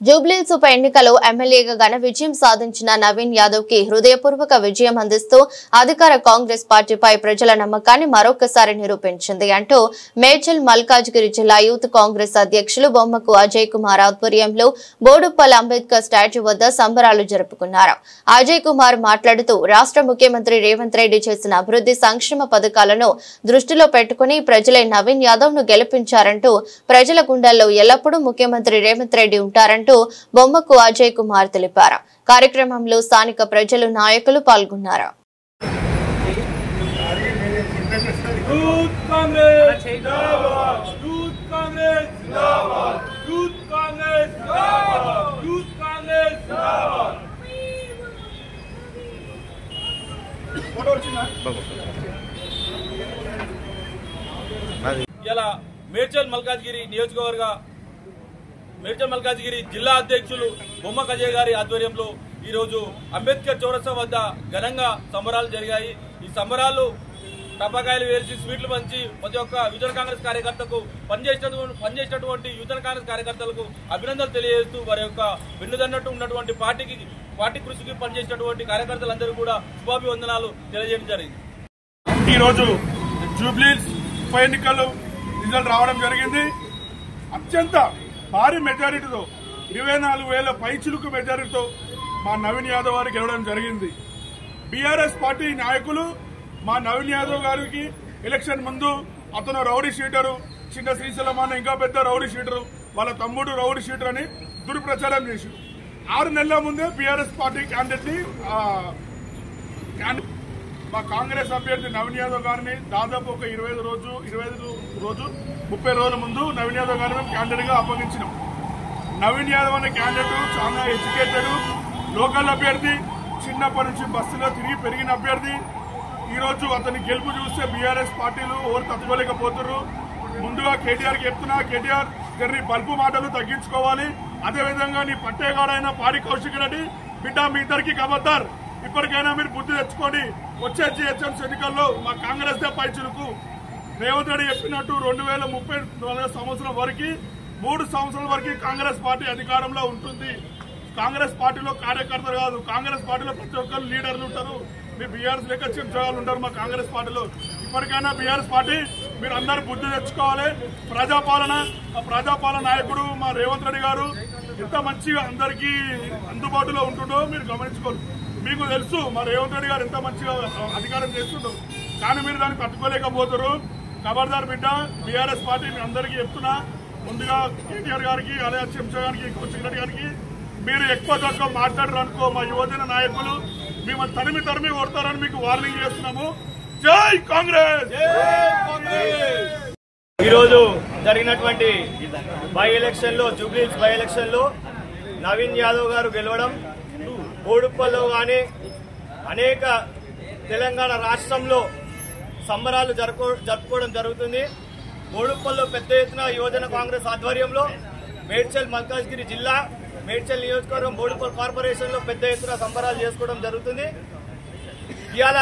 జూబ్లీహిల్స్ ఉప ఎన్నికలో ఎమ్మెల్యేగా ఘన విజయం సాధించిన నవీన్ యాదవ్ కి హృదయపూర్వక విజయం అందిస్తూ అధికార కాంగ్రెస్ పార్టీపై ప్రజల నమ్మకాన్ని మరొకసారి నిరూపించింది అంటూ మేడ్చల్ మల్కాజ్గిరి జిల్లా యూత్ కాంగ్రెస్ అధ్యక్షులు బొమ్మకు అజయ్ కుమార్ ఆధ్వర్యంలో బోడుప్పల్ అంబేద్కర్ స్టాచ్యూ వద్ద సంబరాలు జరుపుకున్నారు. అజయ్ కుమార్ మాట్లాడుతూ రాష్ట్ర ముఖ్యమంత్రి రేవంత్ రెడ్డి చేసిన అభివృద్ధి సంక్షేమ పథకాలను దృష్టిలో పెట్టుకుని ప్రజలే నవీన్ యాదవ్ ను గెలిపించారంటూ ప్రజల గుండెల్లో ఎల్లప్పుడూ ముఖ్యమంత్రి రేవంత్ రెడ్డి ఉంటారంటూ బొమ్మకు అజయ్ కుమార్ తెలిపారు. కార్యక్రమంలో స్థానిక ప్రజలు నాయకులు పాల్గొన్నారు. ఇలా మేడ్చల్ మల్కాజ్గిరి జిల్లా అధ్యక్షులు బొమ్మకు అజయ్ గారి ఆధ్వర్యంలో ఈ రోజు అంబేద్కర్ చౌరస్తా వద్ద ఘనంగా సంబరాలు జరిగాయి. ఈ సంబరాలు టపాకాయలు వేల్చి స్వీట్లు పంచి ప్రతి ఒక్క యూత్ కాంగ్రెస్ కార్యకర్తకు పనిచేసినటువంటి యూత్ కాంగ్రెస్ కార్యకర్తలకు అభినందనలు తెలియజేస్తూ వారి యొక్క వెన్నుదన్నట్టు ఉన్నటువంటి పార్టీ కృషికి పనిచేసినటువంటి కార్యకర్తలందరూ కూడా శుభాభివందనాలు తెలియజేయడం జరిగింది. ఈ రోజు జూబ్లీహిల్స్ ఉప ఎన్నికలు రిజల్ట్ రావడం జరిగింది. అత్యంత భారీ మెజారిటీతో 24,000 పైచిలుకు మెజారిటీతో మా నవీన్ యాదవ్ గారు గెలవడం జరిగింది. బీఆర్ఎస్ పార్టీ నాయకులు మా నవీన్ యాదవ్ గారికి ఎలక్షన్ ముందు అతను రౌడీ షీటరు, చిన్న శ్రీశైలం ఇంకా పెద్ద రౌడీ షీటరు, వాళ్ళ తమ్ముడు రౌడీ షీటర్ అని దుర్ప్రచారం చేసి 6 నెలల ముందే బీఆర్ఎస్ పార్టీ క్యాండిడేట్ ని మా కాంగ్రెస్ అభ్యర్థి నవీన్ యాదవ్ గారిని దాదాపు ఒక 25 రోజు 30 రోజుల ముందు నవీన్ యాదవ్ గారిని మేము క్యాండిడేట్ గా అప్పగించినాం. నవీన్ యాదవ్ అనే క్యాండిడేట్ చాలా ఎడ్యుకేటెడ్, లోకల్ అభ్యర్థి, చిన్నప్పటి నుంచి బస్సులో తిరిగి పెరిగిన అభ్యర్థి. ఈ రోజు అతని గెలుపు చూస్తే బీఆర్ఎస్ పార్టీలు ఎవరు తట్టుకోలేకపోతున్నారు. ముందుగా కేటీఆర్ కి చెప్తున్నా, కేటీఆర్ గారి బల్బు మాటలు తగ్గించుకోవాలి. అదేవిధంగా నీ పట్టేగాడైన పాడి కౌశిక్ రెడ్డి బిడ్డ మీ ఇద్దరికి కబద్దార్, ఇప్పటికైనా మీరు బుద్ధి తెచ్చుకొని వచ్చే జిహెచ్ఎంసీ ఎన్నికల్లో మా కాంగ్రెస్ దే పైచులకు రేవంత్ రెడ్డి చెప్పినట్టు 2030 సంవత్సరం వరకు 3 సంవత్సరాల వరకు కాంగ్రెస్ పార్టీ అధికారంలో ఉంటుంది. కాంగ్రెస్ పార్టీలో కార్యకర్తలు కాదు, కాంగ్రెస్ పార్టీలో ప్రతి ఒక్కరు లీడర్లు ఉంటారు. మీ బీఆర్ఎస్ లెక్క చెంచాలు ఉంటారు మా కాంగ్రెస్ పార్టీలో. ఇప్పటికైనా బీఆర్ఎస్ పార్టీ మీరు అందరూ బుద్ధి తెచ్చుకోవాలి. ప్రజాపాలన నాయకుడు మా రేవంత్ రెడ్డి గారు ఎంత మంచిగా అందరికీ అందుబాటులో ఉంటుండో మీరు గమనించుకోవాలి. మీకు తెలుసు మా రేవంత్ రెడ్డి గారు ఎంత మంచిగా అధికారం చేస్తుండో, కానీ మీరు దాన్ని తట్టుకోలేకపోతారు. ఖబర్దార్ బిడ్డ, బీఆర్ఎస్ పార్టీ మీ అందరికీ చెప్తున్నా, ముందుగా కేటీఆర్ గారికి, అలాగే చెంచా గారికి, కౌశిక్ రెడ్డి గారికి మీరు ఎక్కువ తక్కువ మాట్లాడరు అనుకో మా యువజన నాయకులు మిమ్మల్ని తరిమి కొడతారని మీకు వార్నింగ్ చేస్తున్నాము. జై కాంగ్రెస్. ఈరోజు జరిగినటువంటి బై ఎలక్షన్ లో, జూబ్లీహిల్స్ బై ఎలక్షన్ లో నవీన్ యాదవ్ గారు గెలవడం, బోడుప్పల్లో గానీ అనేక తెలంగాణ రాష్ట్రంలో సంబరాలు జరుపుకోవడం జరుగుతుంది. బోడుప్పల్లో పెద్ద ఎత్తున యువజన కాంగ్రెస్ ఆధ్వర్యంలో మేడ్చల్ మల్కాజ్గిరి జిల్లా, మేడ్చల్ నియోజకవర్గం, బోడుప్పల్ కార్పొరేషన్ లో పెద్ద ఎత్తున సంబరాలు చేసుకోవడం జరుగుతుంది. ఇవాళ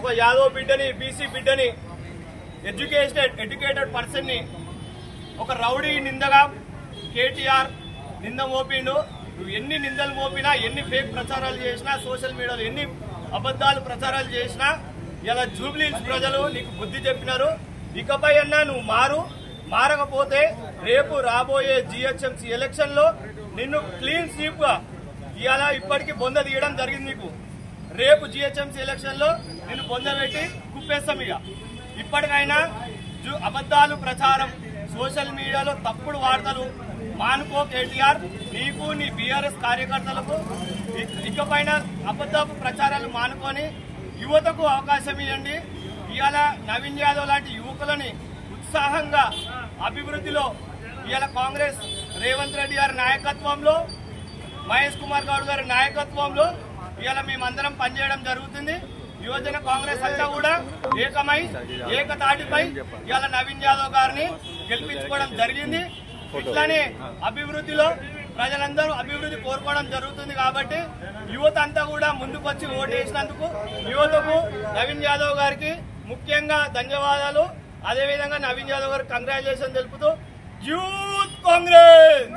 ఒక యాదవ్ బిడ్డని, బీసీ బిడ్డని, ఎడ్యుకేటెడ్ పర్సన్ ని ఒక రౌడీ నిందగా కేటీఆర్ నింద మోపిండు. నువ్వు ఎన్ని నిందలు మోపినా, ఎన్ని ఫేక్ ప్రచారాలు చేసినా, సోషల్ మీడియాలో ఎన్ని అబద్దాలు ప్రచారాలు చేసినా ఇలా జూబ్లీహిల్స్ ప్రజలు నీకు బుద్ధి చెప్పినారు. ఇకపై అన్నా నువ్వు మారకపోతే రేపు రాబోయే జిహెచ్ఎంసీ ఎలక్షన్ లో నిన్ను క్లీన్ స్వీప్ గా ఇవాళ ఇప్పటికీ బొంద తీయడం జరిగింది. నీకు రేపు జిహెచ్ఎంసీ ఎలక్షన్ లో నిన్ను బొందబెట్టి కుప్పేస్తాం. ఇక ఇప్పటికైనా అబద్దాలు ప్రచారం, సోషల్ మీడియాలో తప్పుడు వార్తలు మానుకో కేటీఆర్. నీకు నీ బీఆర్ఎస్ కార్యకర్తలకు ఇకపైన అబద్ధపు ప్రచారాలు మానుకొని యువతకు అవకాశం ఇవ్వండి. ఇవాళ నవీన్ యాదవ్ లాంటి యువకులని ఉత్సాహంగా అభివృద్ధిలో ఇవాళ కాంగ్రెస్ రేవంత్ రెడ్డి గారి నాయకత్వంలో, మహేష్ కుమార్ గౌడ్ గారి నాయకత్వంలో ఇవాళ మేమందరం పనిచేయడం జరుగుతుంది. యువజన కాంగ్రెస్ అంతా కూడా ఏకమై ఏకతాటిపై ఇవాళ నవీన్ యాదవ్ గారిని గెలిపించుకోవడం జరిగింది. ఇట్లానే అభివృద్ధిలో ప్రజలందరూ అభివృద్ధి కోరుకోవడం జరుగుతుంది. కాబట్టి యువత అంతా కూడా ముందుకొచ్చి ఓటేసినందుకు యువతకు నవీన్ యాదవ్ గారికి ముఖ్యంగా ధన్యవాదాలు. అదేవిధంగా నవీన్ యాదవ్ గారికి కంగ్రాచులేషన్ తెలుపుతూ యూత్ కాంగ్రెస్